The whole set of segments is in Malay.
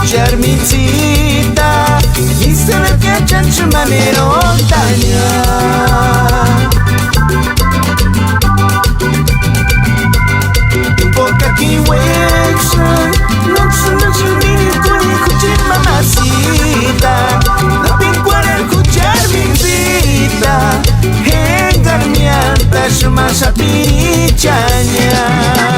Cermicita, i se ne piaccia ma ne lontagna. In bocca chi wexo, non sono giudini con i cucci mamacita. La pinguare cucciarmi vita, e garmianta suma sapiricciagna.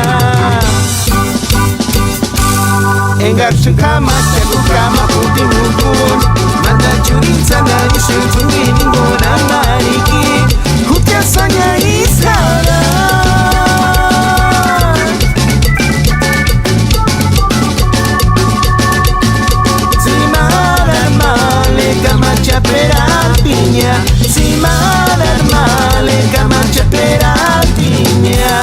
Enggak suka mata buka maputi mukun Manda curing sana disuruh ini guna mariki Kutiasanya isara Si malar maleka macha perapinya Si malar maleka macha perapinya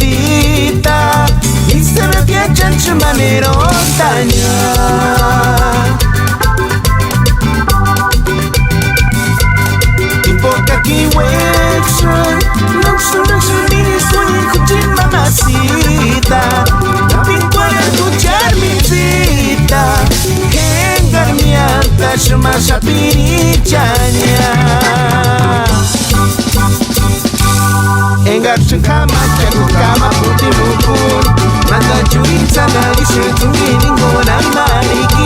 Cermicita, i se ne piaccia ma ne lontagna. In bocca chi wexo, non sono giudini sogni cucci mamacita. La pinguara tu cermicita, che garmianta suma sapiricciagna. Enggak suka mata buka maputi mukun Manda curing sana disuruh ini guna mariki